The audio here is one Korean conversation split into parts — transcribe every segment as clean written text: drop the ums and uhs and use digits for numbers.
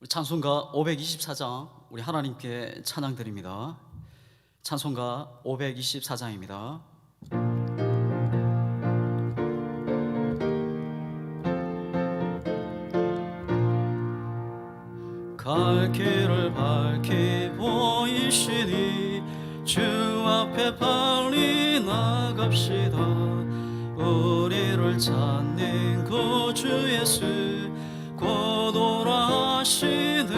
우리 찬송가 524장 우리 하나님께 찬양 드립니다. 찬송가 524장입니다. 갈 길을 밝히 보이시니 주 앞에 빨리 나갑시다. 우리를 찾는 구주 예수 곧 오라시네.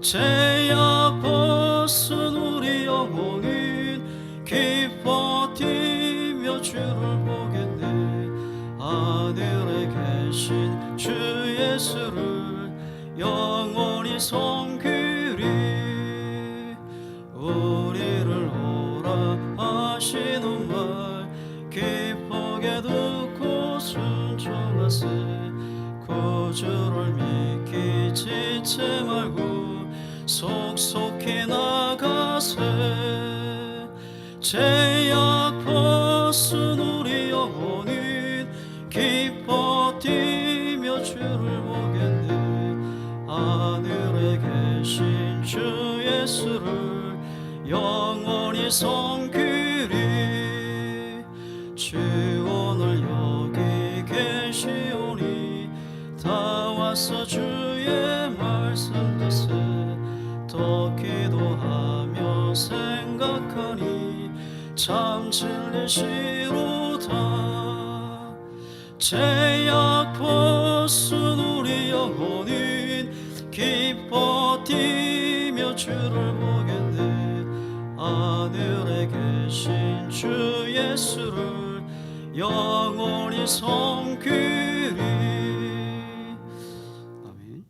죄악 벗은 우리 영혼은 기뻐 뛰며 주를 보겠네. 하늘에 계신 주 예수를 영원히 섬기리. 우리를 오라 하시는 말 기쁘게 듣고 순종하세. 구주를 믿기 지체 말고 속속히 나가세. 죄악 벗은 우리 영혼은 기뻐 뛰며 주를 보겠네. 하늘에 계신 주 예수를 영원히 섬기리. 주 오늘 여기 계시오니 다 와서 주의 말씀 듣세. 더 기도하며 생각하니 참 진리시로다. 죄악 벗은 우리 영혼은 기뻐 뛰며 주를 보겠네. 하늘에 계신 주 예수를 영원히 섬기리. 아멘.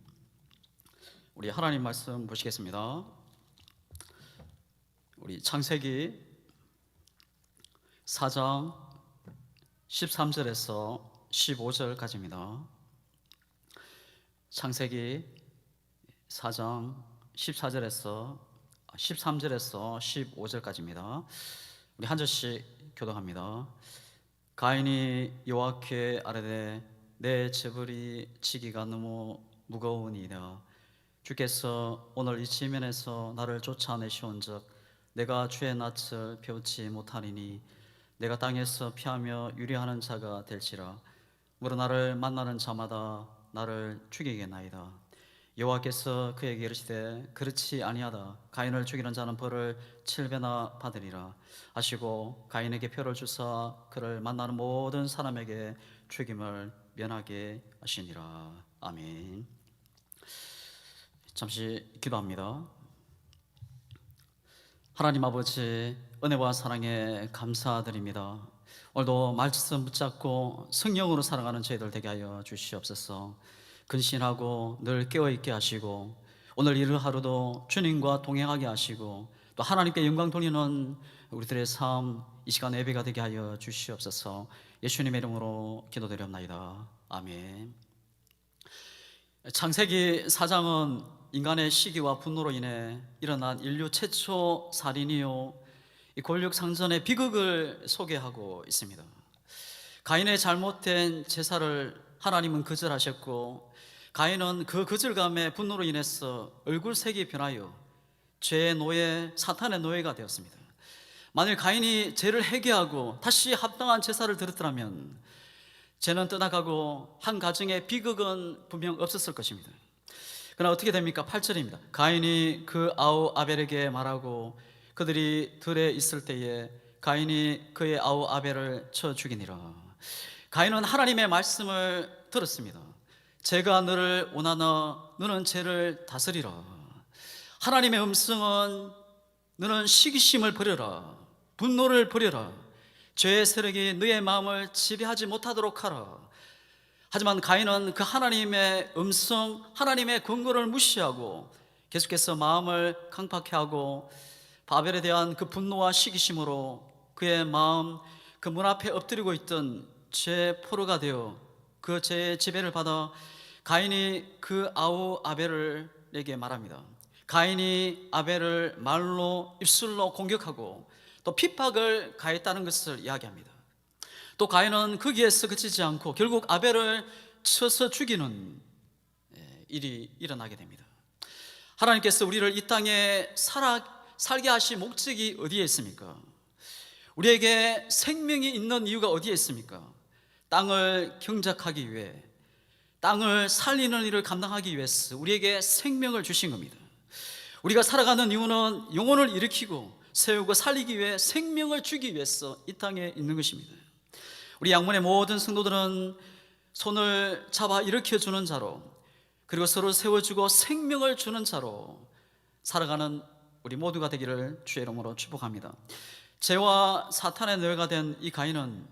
우리 하나님 말씀 보시겠습니다. 우리 창세기 4장 13절에서 15절까지입니다. 창세기 4장 13절에서 15절까지입니다. 우리 한 절씩 교독합니다. 가인이 여호와께 아뢰되 내 재물이 지기가 너무 무거우니이다. 주께서 오늘 이 지면에서 나를 쫓아내시온즉 내가 주의 낯을 배우지 못하리니 내가 땅에서 피하며 유리하는 자가 될지라. 무릇 나를 만나는 자마다 나를 죽이겠나이다. 여호와께서 그에게 이르시되 그렇지 아니하다. 가인을 죽이는 자는 벌을 7배나 받으리라 하시고 가인에게 표를 주사 그를 만나는 모든 사람에게 죽임을 면하게 하시니라. 아멘. 잠시 기도합니다. 하나님 아버지, 은혜와 사랑에 감사드립니다. 오늘도 말씀 붙잡고 성령으로 살아가는 저희들 되게 하여 주시옵소서. 근신하고 늘 깨어있게 하시고 오늘 이 하루도 주님과 동행하게 하시고 또 하나님께 영광 돌리는 우리들의 삶 이 시간 예배가 되게 하여 주시옵소서. 예수님의 이름으로 기도드렸나이다. 아멘. 창세기 4장은 인간의 시기와 분노로 인해 일어난 인류 최초 살인이요 이 골육상전의 비극을 소개하고 있습니다. 가인의 잘못된 제사를 하나님은 거절하셨고 가인은 그 거절감의 분노로 인해서 얼굴색이 변하여 죄의 노예, 사탄의 노예가 되었습니다. 만일 가인이 죄를 회개하고 다시 합당한 제사를 드렸더라면 죄는 떠나가고 한 가정의 비극은 분명 없었을 것입니다. 그러나 어떻게 됩니까? 8절입니다. 가인이 그 아우 아벨에게 말하고 그들이 들에 있을 때에 가인이 그의 아우 아벨을 쳐 죽이니라. 가인은 하나님의 말씀을 들었습니다. 제가 너를 원하나 너는 죄를 다스리라. 하나님의 음성은 너는 시기심을 버려라. 분노를 버려라. 죄의 세력이 너의 마음을 지배하지 못하도록 하라. 하지만 가인은 그 하나님의 음성, 하나님의 권고를 무시하고 계속해서 마음을 강팍해하고 바벨에 대한 그 분노와 시기심으로 그의 마음, 그 문 앞에 엎드리고 있던 죄의 포로가 되어 그 죄의 지배를 받아 가인이 그 아우 아벨에게 말합니다. 가인이 아벨을 말로 입술로 공격하고 또 핍박을 가했다는 것을 이야기합니다. 또 가인은 거기에서 그치지 않고 결국 아벨을 쳐서 죽이는 일이 일어나게 됩니다. 하나님께서 우리를 이 땅에 살게 하신 목적이 어디에 있습니까? 우리에게 생명이 있는 이유가 어디에 있습니까? 땅을 경작하기 위해, 땅을 살리는 일을 감당하기 위해서 우리에게 생명을 주신 겁니다. 우리가 살아가는 이유는 영혼을 일으키고 세우고 살리기 위해, 생명을 주기 위해서 이 땅에 있는 것입니다. 우리 양문의 모든 성도들은 손을 잡아 일으켜주는 자로, 그리고 서로 세워주고 생명을 주는 자로 살아가는 우리 모두가 되기를 주의 이름으로 축복합니다. 죄와 사탄의 노예가 된 이 가인은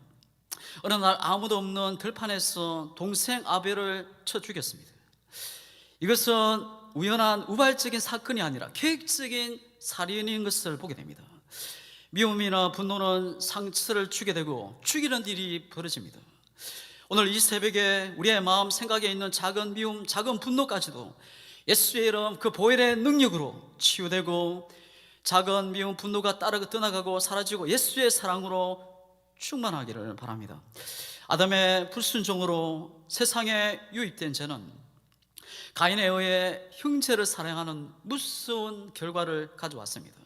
어느 날 아무도 없는 들판에서 동생 아벨을 쳐 죽였습니다. 이것은 우연한 우발적인 사건이 아니라 계획적인 살인인 것을 보게 됩니다. 미움이나 분노는 상처를 주게 되고 죽이는 일이 벌어집니다. 오늘 이 새벽에 우리의 마음 생각에 있는 작은 미움, 작은 분노까지도 예수의 이름 그 보혈의 능력으로 치유되고, 작은 미움, 분노가 떠나가고 사라지고 예수의 사랑으로 충만하기를 바랍니다. 아담의 불순종으로 세상에 유입된 죄는 가인에 의해 형제를 사랑하는 무서운 결과를 가져왔습니다.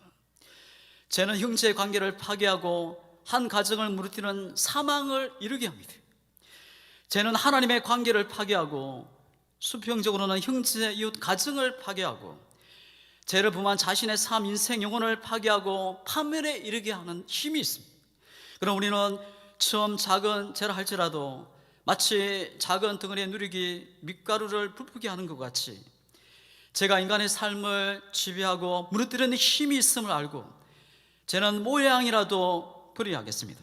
죄는 형제의 관계를 파괴하고 한 가정을 무너뜨리는 사망을 이루게 합니다. 죄는 하나님의 관계를 파괴하고 수평적으로는 형제, 이웃, 가정을 파괴하고, 죄를 범한 자신의 삶, 인생, 영혼을 파괴하고 파멸에 이르게 하는 힘이 있습니다. 그럼 우리는 처음 작은 죄를 할지라도 마치 작은 덩어리의 누룩이 밀가루를 부풀게 하는 것 같이 죄가 인간의 삶을 지배하고 무너뜨리는 힘이 있음을 알고 죄는 모양이라도 버려야겠습니다.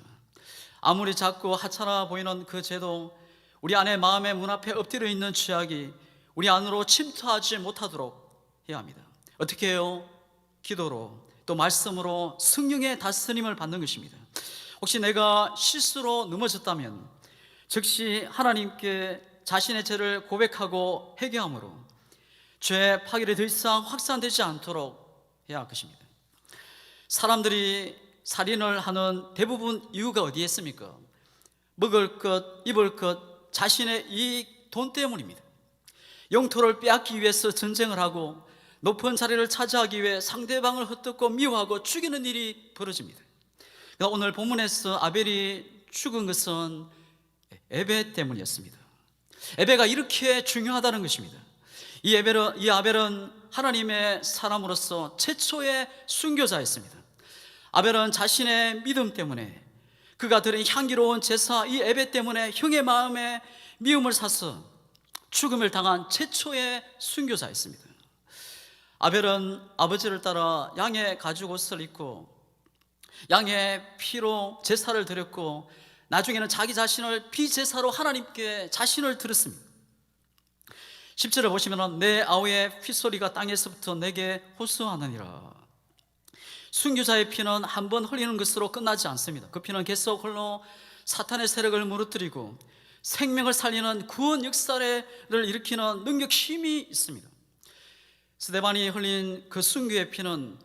아무리 작고 하찮아 보이는 그 죄도 우리 안에 마음의 문 앞에 엎드려 있는 죄악이 우리 안으로 침투하지 못하도록 해야 합니다. 어떻게 해요? 기도로, 또 말씀으로 성령의 다스림을 받는 것입니다. 혹시 내가 실수로 넘어졌다면 즉시 하나님께 자신의 죄를 고백하고 회개함으로 죄의 파괴를 더 이상 확산되지 않도록 해야 할 것입니다. 사람들이 살인을 하는 대부분 이유가 어디에 있습니까? 먹을 것, 입을 것, 자신의 이익, 돈 때문입니다. 영토를 빼앗기 위해서 전쟁을 하고 높은 자리를 차지하기 위해 상대방을 헛뜯고 미워하고 죽이는 일이 벌어집니다. 오늘 본문에서 아벨이 죽은 것은 에베 때문이었습니다. 에베가 이렇게 중요하다는 것입니다. 이 아벨은 하나님의 사람으로서 최초의 순교자였습니다. 아벨은 자신의 믿음 때문에, 그가 드린 향기로운 제사, 이 에베 때문에 형의 마음에 미움을 사서 죽음을 당한 최초의 순교자였습니다. 아벨은 아버지를 따라 양의 가죽 옷을 입고 양의 피로 제사를 드렸고, 나중에는 자기 자신을 비제사로 하나님께 자신을 드렸습니다. 10절을 보시면 내 아우의 피소리가 땅에서부터 내게 호소하느니라. 순교자의 피는 한 번 흘리는 것으로 끝나지 않습니다. 그 피는 계속 흘러 사탄의 세력을 무너뜨리고 생명을 살리는 구원 역사를 일으키는 능력, 힘이 있습니다. 스데반이 흘린 그 순교의 피는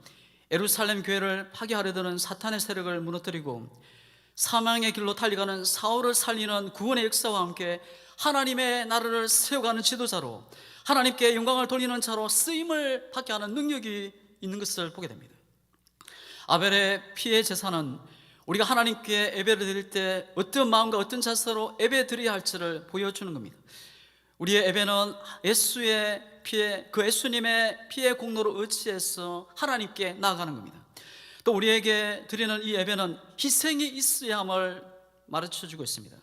예루살렘 교회를 파괴하려 드는 사탄의 세력을 무너뜨리고 사망의 길로 달려가는 사울을 살리는 구원의 역사와 함께 하나님의 나라를 세워가는 지도자로, 하나님께 영광을 돌리는 자로 쓰임을 받게 하는 능력이 있는 것을 보게 됩니다. 아벨의 피의 제사는 우리가 하나님께 예배를 드릴 때 어떤 마음과 어떤 자세로 예배 드려야 할지를 보여주는 겁니다. 우리의 예배는 예수의 피에, 그 예수님의 피의 공로로 의지해서 하나님께 나아가는 겁니다. 또 우리에게 드리는 이 예배는 희생이 있어야 함을 가르쳐주고 있습니다.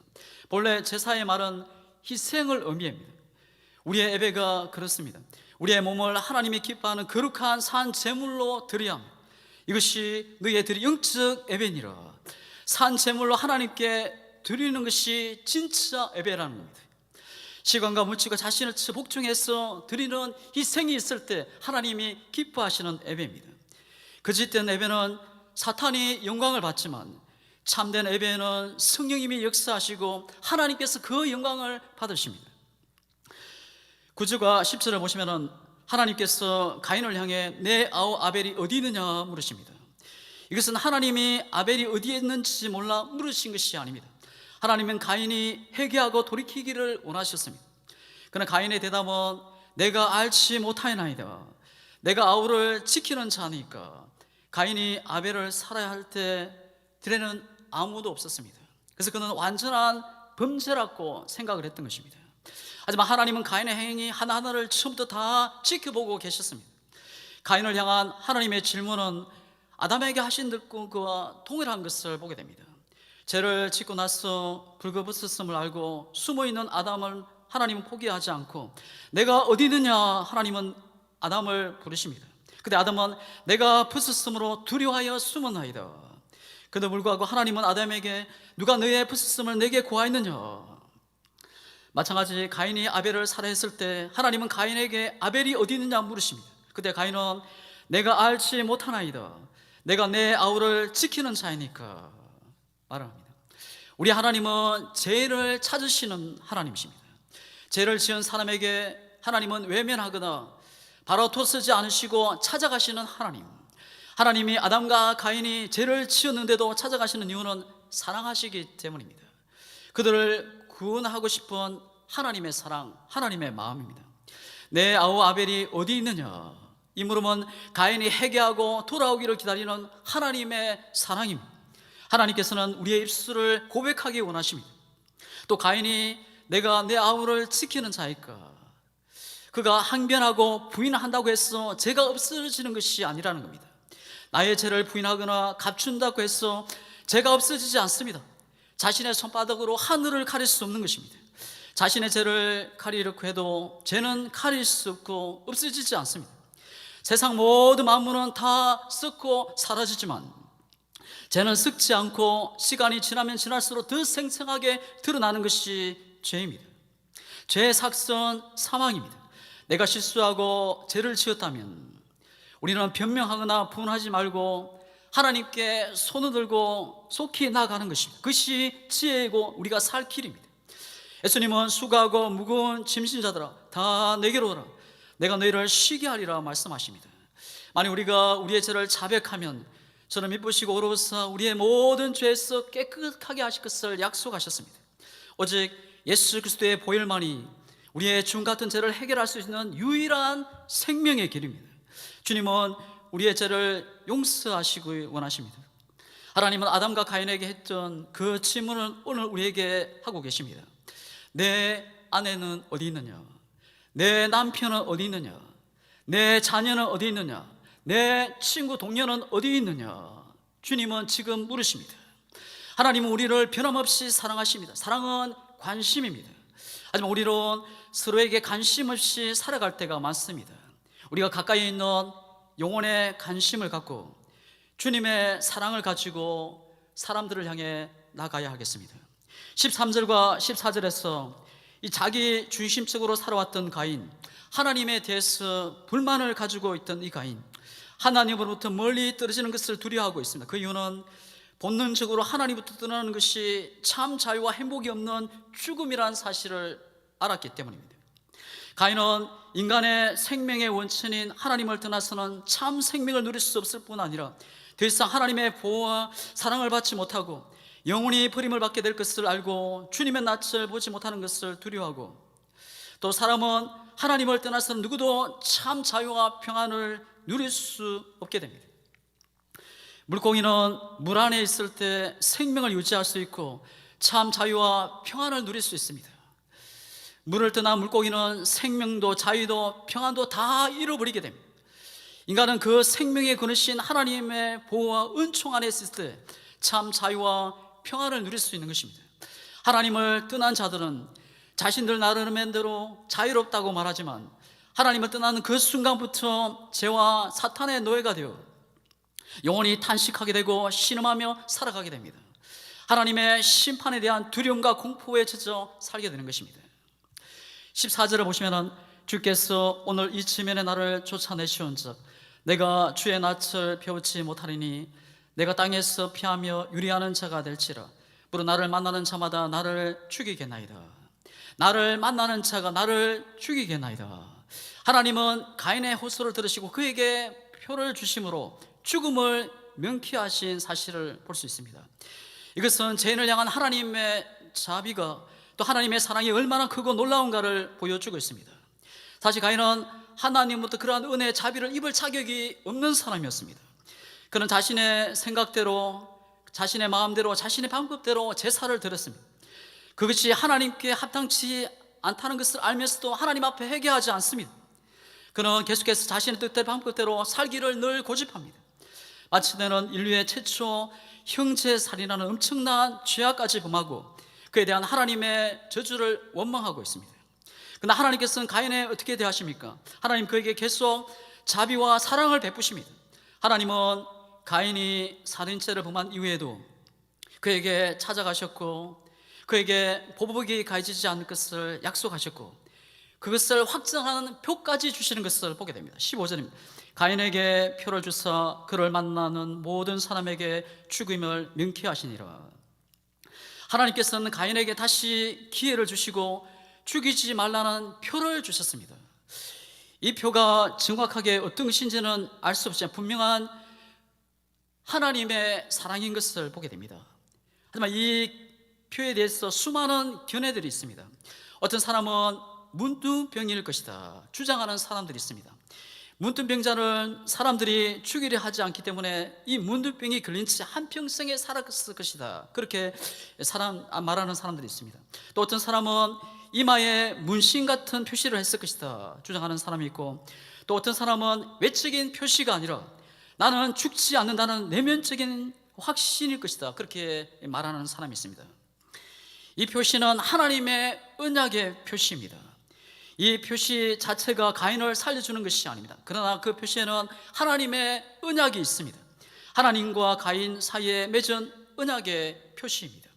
본래 제사의 말은 희생을 의미합니다. 우리의 예배가 그렇습니다. 우리의 몸을 하나님이 기뻐하는 거룩한 산 제물로 드려야 합니다. 이것이 너희의 드릴 영적 예배니라. 산 제물로 하나님께 드리는 것이 진짜 예배라는 겁니다. 시간과 물질과 자신을 복종해서 드리는 희생이 있을 때 하나님이 기뻐하시는 예배입니다. 거짓된 예배는 사탄이 영광을 받지만 참된 예배는 성령님이 역사하시고 하나님께서 그 영광을 받으십니다. 9절과 10절을 보시면 하나님께서 가인을 향해 내 아우 아벨이 어디 있느냐 물으십니다. 이것은 하나님이 아벨이 어디에 있는지 몰라 물으신 것이 아닙니다. 하나님은 가인이 회개하고 돌이키기를 원하셨습니다. 그러나 가인의 대답은 내가 알지 못하나이다. 내가 아우를 지키는 자니까. 가인이 아벨을 살아야 할 때 들에는 아무도 없었습니다. 그래서 그는 완전한 범죄라고 생각을 했던 것입니다. 하지만 하나님은 가인의 행위 하나하나를 처음부터 다 지켜보고 계셨습니다. 가인을 향한 하나님의 질문은 아담에게 하신 그와 동일한 것을 보게 됩니다. 죄를 짓고 나서 불거벗었음을 알고 숨어있는 아담을 하나님은 포기하지 않고 내가 어디 있느냐 하나님은 아담을 부르십니다. 근데 아담은 내가 벗었으므로 두려워하여 숨었나이다. 그런데 불구하고 하나님은 아담에게 누가 너의 벗었음을 내게 고하였느냐. 마찬가지 가인이 아벨을 살해했을 때 하나님은 가인에게 아벨이 어디 있느냐 물으십니다. 그때 가인은 내가 알지 못하나이다. 내가 내 아우를 지키는 자이니까 말합니다. 우리 하나님은 죄를 찾으시는 하나님이십니다. 죄를 지은 사람에게 하나님은 외면하거나 바로 토쓰지 않으시고 찾아가시는 하나님. 하나님이 아담과 가인이 죄를 지었는데도 찾아가시는 이유는 사랑하시기 때문입니다. 그들을 구원하고 싶은 하나님의 사랑, 하나님의 마음입니다. 내 아우 아벨이 어디 있느냐? 이 물음은 가인이 회개하고 돌아오기를 기다리는 하나님의 사랑입니다. 하나님께서는 우리의 입술을 고백하기 원하십니다. 또 가인이 내가 내 아우를 지키는 자일까? 그가 항변하고 부인한다고 해서 죄가 없어지는 것이 아니라는 겁니다. 나의 죄를 부인하거나 감춘다고 해서 죄가 없어지지 않습니다. 자신의 손바닥으로 하늘을 가릴 수 없는 것입니다. 자신의 죄를 가리려고 해도 죄는 가릴 수 없고 없어지지 않습니다. 세상 모든 만물은 다 썩고 사라지지만 죄는 썩지 않고 시간이 지나면 지날수록 더 생생하게 드러나는 것이 죄입니다. 죄의 삭선 사망입니다. 내가 실수하고 죄를 지었다면 우리는 변명하거나 분하지 말고 하나님께 손을 들고 속히 나아가는 것입니다. 그것이 지혜이고 우리가 살 길입니다. 예수님은 수고하고 무거운 짐진 자들아 다 내게로 오라. 내가 너희를 쉬게 하리라 말씀하십니다. 만약 우리가 우리의 죄를 자백하면 저는 미쁘시고 오로사 우리의 모든 죄에서 깨끗하게 하실 것을 약속하셨습니다. 오직 예수 그리스도의 보혈만이 우리의 중 같은 죄를 해결할 수 있는 유일한 생명의 길입니다. 주님은 우리의 죄를 용서하시기 원하십니다. 하나님은 아담과 가인에게 했던 그 질문을 오늘 우리에게 하고 계십니다. 내 아내는 어디 있느냐? 내 남편은 어디 있느냐? 내 자녀는 어디 있느냐? 내 친구 동료는 어디 있느냐? 주님은 지금 물으십니다. 하나님은 우리를 변함없이 사랑하십니다. 사랑은 관심입니다. 하지만 우리는 서로에게 관심 없이 살아갈 때가 많습니다. 우리가 가까이 있는 영혼의 관심을 갖고 주님의 사랑을 가지고 사람들을 향해 나가야 하겠습니다. 13절과 14절에서 이 자기 중심적으로 살아왔던 가인, 하나님에 대해서 불만을 가지고 있던 이 가인, 하나님으로부터 멀리 떨어지는 것을 두려워하고 있습니다. 그 이유는 본능적으로 하나님부터 떠나는 것이 참 자유와 행복이 없는 죽음이라는 사실을 알았기 때문입니다. 가인은 인간의 생명의 원천인 하나님을 떠나서는 참 생명을 누릴 수 없을 뿐 아니라 더 이상 하나님의 보호와 사랑을 받지 못하고 영원히 버림을 받게 될 것을 알고 주님의 낯을 보지 못하는 것을 두려워하고, 또 사람은 하나님을 떠나서는 누구도 참 자유와 평안을 누릴 수 없게 됩니다. 물고기는 물 안에 있을 때 생명을 유지할 수 있고 참 자유와 평안을 누릴 수 있습니다. 물을 떠난 물고기는 생명도 자유도 평안도 다 잃어버리게 됩니다. 인간은 그 생명의 근원이신 하나님의 보호와 은총 안에 있을 때 참 자유와 평안을 누릴 수 있는 것입니다. 하나님을 떠난 자들은 자신들 나름대로 자유롭다고 말하지만 하나님을 떠나는 그 순간부터 죄와 사탄의 노예가 되어 영원히 탄식하게 되고 신음하며 살아가게 됩니다. 하나님의 심판에 대한 두려움과 공포에 젖어 살게 되는 것입니다. 14절을 보시면 주께서 오늘 이 지면에 나를 쫓아내시온 즉 내가 주의 낯을 배우지 못하리니 내가 땅에서 피하며 유리하는 자가 될지라. 무릇 나를 만나는 자마다 나를 죽이겠나이다. 나를 만나는 자가 나를 죽이겠나이다. 하나님은 가인의 호소를 들으시고 그에게 표를 주심으로 죽음을 명쾌하신 사실을 볼 수 있습니다. 이것은 죄인을 향한 하나님의 자비가 또 하나님의 사랑이 얼마나 크고 놀라운가를 보여주고 있습니다. 사실 가인은 하나님부터 그러한 은혜의 자비를 입을 자격이 없는 사람이었습니다. 그는 자신의 생각대로, 자신의 마음대로, 자신의 방법대로 제사를 드렸습니다. 그것이 하나님께 합당치 않다는 것을 알면서도 하나님 앞에 회개하지 않습니다. 그는 계속해서 자신의 뜻대로 방법대로 살기를 늘 고집합니다. 마침내는 인류의 최초 형제살인하는 엄청난 죄악까지 범하고 그에 대한 하나님의 저주를 원망하고 있습니다. 그러나 하나님께서는 가인에 어떻게 대하십니까? 하나님 그에게 계속 자비와 사랑을 베푸십니다. 하나님은 가인이 살인죄를 범한 이후에도 그에게 찾아가셨고 그에게 보복이 가해지지 않을 것을 약속하셨고 그것을 확정하는 표까지 주시는 것을 보게 됩니다. 15절입니다. 가인에게 표를 주사 그를 만나는 모든 사람에게 죽임을 명쾌하시니라. 하나님께서는 가인에게 다시 기회를 주시고 죽이지 말라는 표를 주셨습니다. 이 표가 정확하게 어떤 것인지는 알 수 없지만 분명한 하나님의 사랑인 것을 보게 됩니다. 하지만 이 표에 대해서 수많은 견해들이 있습니다. 어떤 사람은 문둥병일 것이다 주장하는 사람들이 있습니다. 문둥병자는 사람들이 죽이려 하지 않기 때문에 이 문둥병이 걸린 채 한평생에 살았을 것이다 그렇게 말하는 사람들이 있습니다. 또 어떤 사람은 이마에 문신 같은 표시를 했을 것이다 주장하는 사람이 있고, 또 어떤 사람은 외적인 표시가 아니라 나는 죽지 않는다는 내면적인 확신일 것이다 그렇게 말하는 사람이 있습니다. 이 표시는 하나님의 언약의 표시입니다. 이 표시 자체가 가인을 살려주는 것이 아닙니다. 그러나 그 표시에는 하나님의 언약이 있습니다. 하나님과 가인 사이에 맺은 언약의 표시입니다.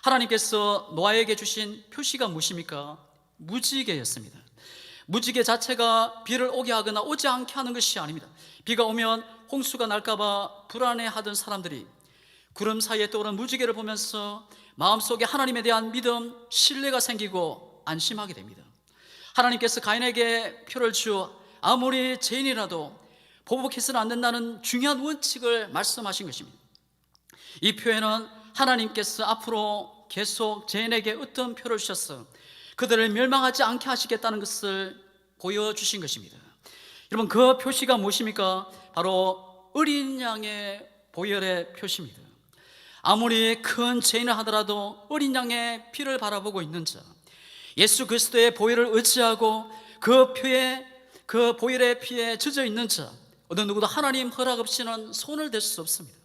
하나님께서 노아에게 주신 표시가 무엇입니까? 무지개였습니다. 무지개 자체가 비를 오게 하거나 오지 않게 하는 것이 아닙니다. 비가 오면 홍수가 날까봐 불안해하던 사람들이 구름 사이에 떠오르는 무지개를 보면서 마음속에 하나님에 대한 믿음, 신뢰가 생기고 안심하게 됩니다. 하나님께서 가인에게 표를 주어 아무리 죄인이라도 보복해서는 안 된다는 중요한 원칙을 말씀하신 것입니다. 이 표에는 하나님께서 앞으로 계속 죄인에게 어떤 표를 주셔서 그들을 멸망하지 않게 하시겠다는 것을 보여주신 것입니다. 여러분, 그 표시가 무엇입니까? 바로 어린 양의 보혈의 표시입니다. 아무리 큰 죄인을 하더라도 어린 양의 피를 바라보고 있는 자, 예수 그리스도의 보혈을 의지하고 그 보혈의 피에 젖어 있는 자, 어느 누구도 하나님 허락 없이는 손을 댈 수 없습니다.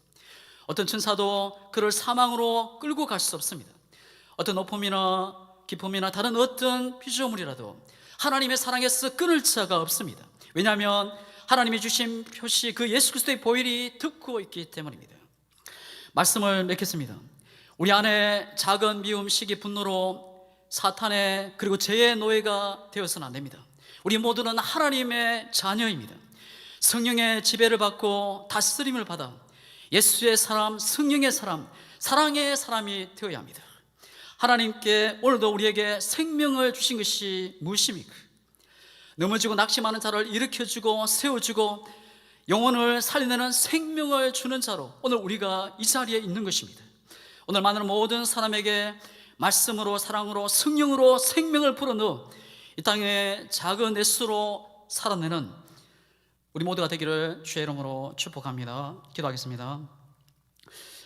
어떤 천사도 그를 사망으로 끌고 갈 수 없습니다. 어떤 높음이나 기쁨이나 다른 어떤 피조물이라도 하나님의 사랑에서 끊을 자가 없습니다. 왜냐하면 하나님이 주신 표시, 그 예수 그리스도의 보혈이 덮고 있기 때문입니다. 말씀을 맺겠습니다. 우리 안에 작은 미움, 시기, 분노로 사탄의 그리고 죄의 노예가 되어서는 안 됩니다. 우리 모두는 하나님의 자녀입니다. 성령의 지배를 받고 다스림을 받아 예수의 사람, 성령의 사람, 사랑의 사람이 되어야 합니다. 하나님께 오늘도 우리에게 생명을 주신 것이 무엇입니까? 넘어지고 낙심하는 자를 일으켜주고 세워주고 영혼을 살리는 생명을 주는 자로 오늘 우리가 이 자리에 있는 것입니다. 오늘 만나는 모든 사람에게 말씀으로, 사랑으로, 성령으로 생명을 불어넣어 이 땅에 작은 횟수로 살아내는 우리 모두가 되기를 주의 이름으로 축복합니다. 기도하겠습니다.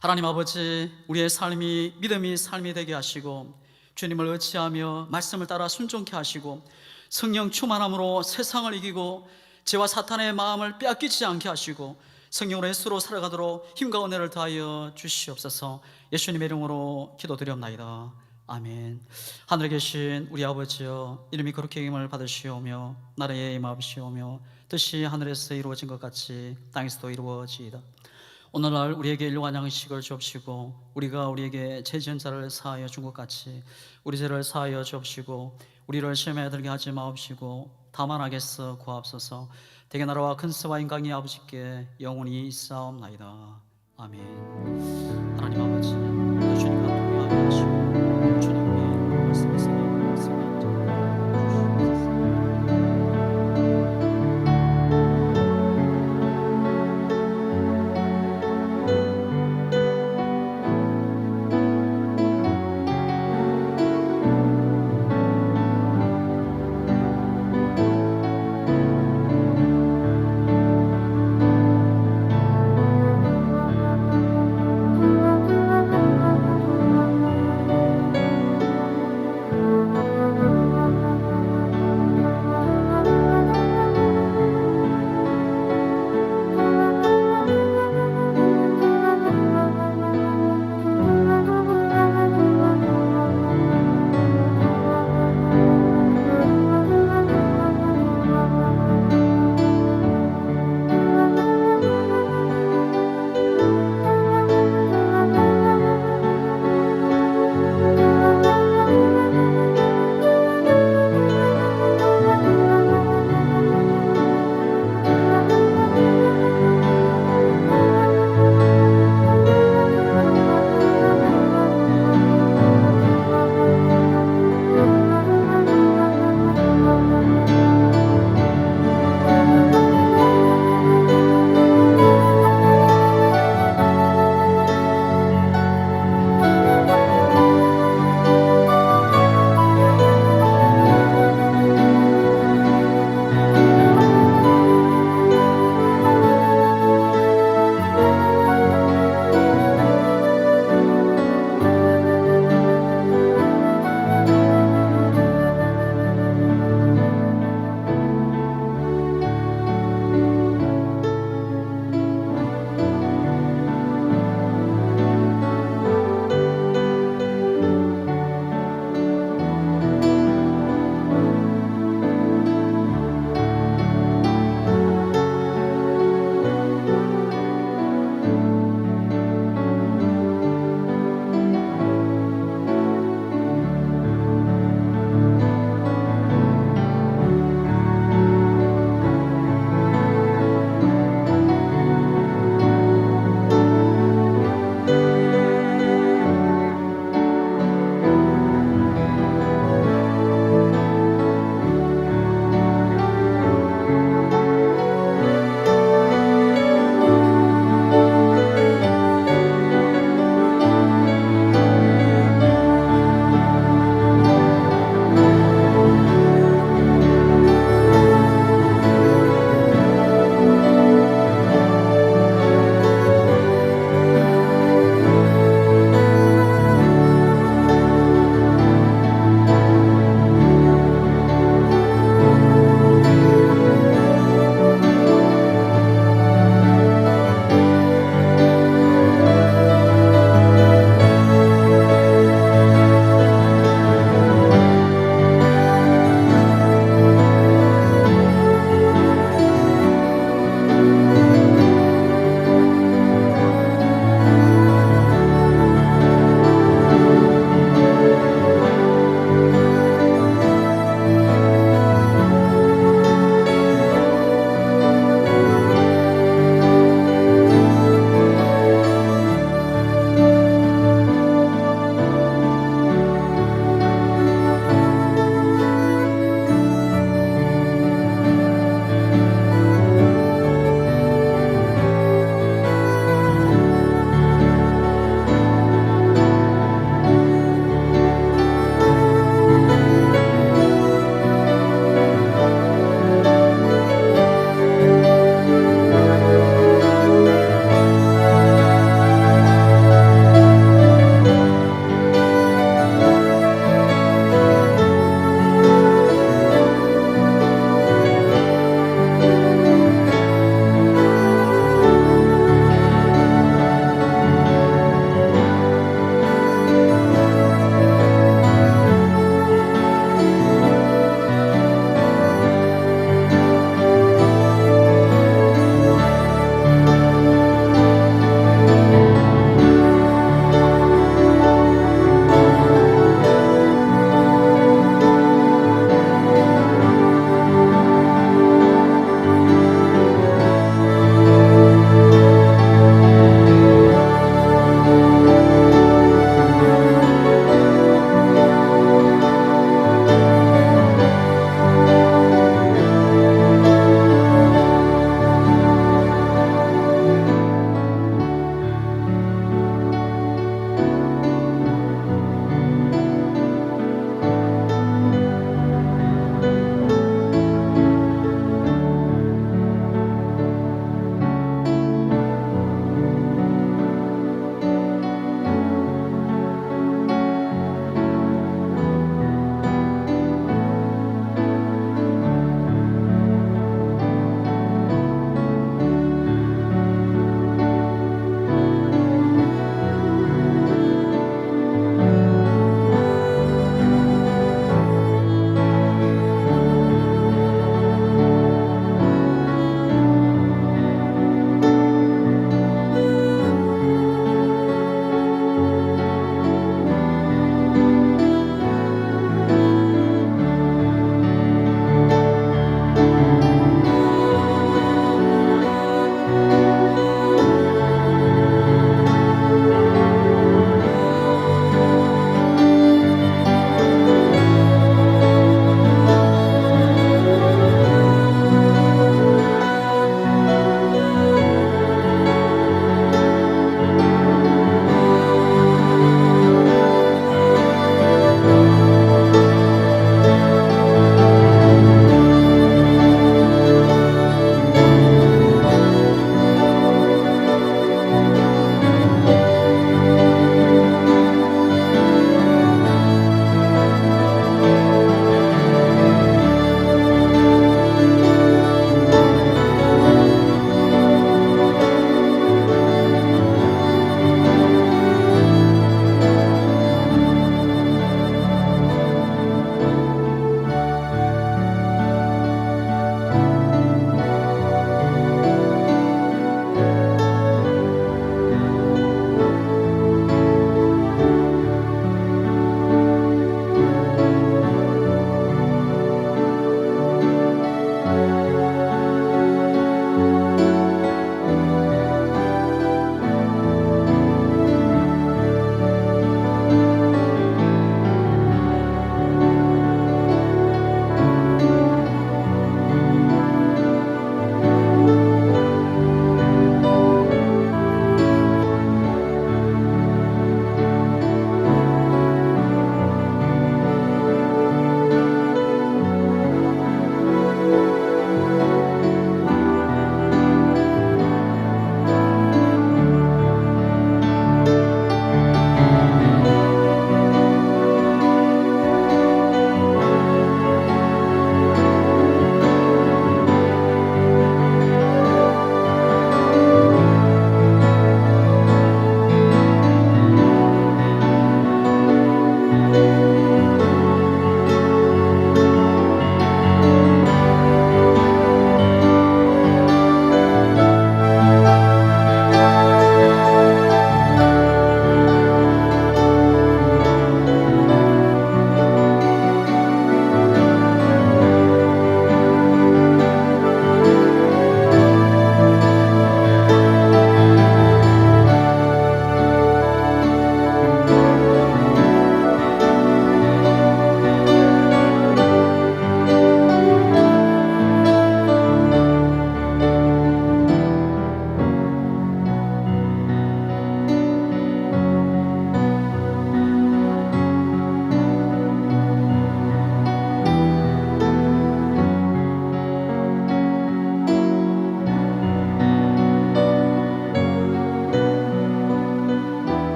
하나님 아버지, 우리의 삶이 믿음이 삶이 되게 하시고 주님을 의지하며 말씀을 따라 순종케 하시고 성령 충만함으로 세상을 이기고 죄와 사탄의 마음을 빼앗기지 않게 하시고 성령으로 예수로 살아가도록 힘과 은혜를 다하여 주시옵소서. 예수님의 이름으로 기도드리옵나이다. 아멘. 하늘에 계신 우리 아버지여, 이름이 거룩히 여김을 받으시오며 나라의 임하옵시오며 뜻이 하늘에서 이루어진 것 같이 땅에서도 이루어지이다. 오늘날 우리에게 일용할 양식을 주옵시고 우리가 우리에게 죄 지은 자를 사하여 준 것 같이 우리 죄를 사하여 주옵시고 우리를 시험에 들게 하지 마옵시고 다만 악에서 구하옵소서. 대개 나라와 근세와 인강이 아버지께 영원히 있사옵나이다. 아멘. 하나님 아버지, 주님과 동행하게 하시고